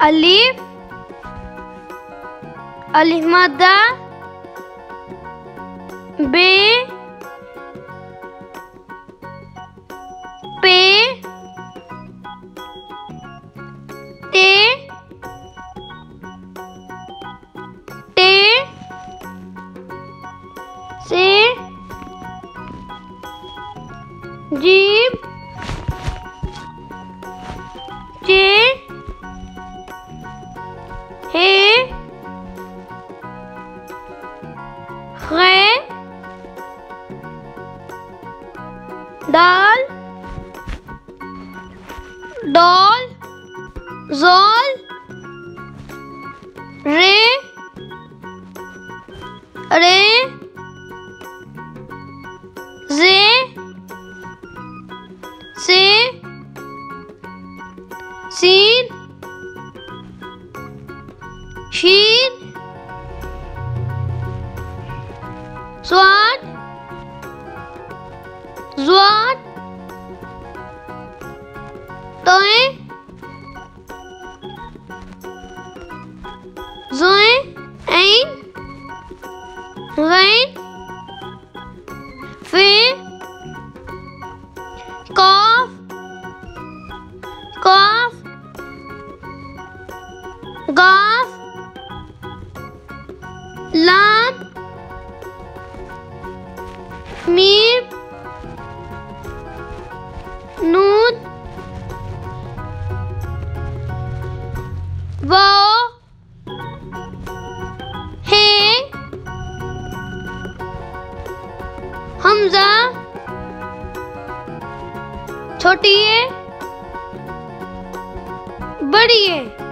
अलिफ, अलिफ मद्दा, बे, पे, ते, टे, से, जीम, चे, हे, खे, दाल, डॉल, ज़ोल, रे, रे, जे, से, सीन, शीन, स्वाद, ज़्वाद, तोए, ज़ोए, ऐन, गैन, फे, काफ, काफ, गाफ, लाम, मीम, नून, वाव, हे, हमजा, छोटी है, बड़ी है।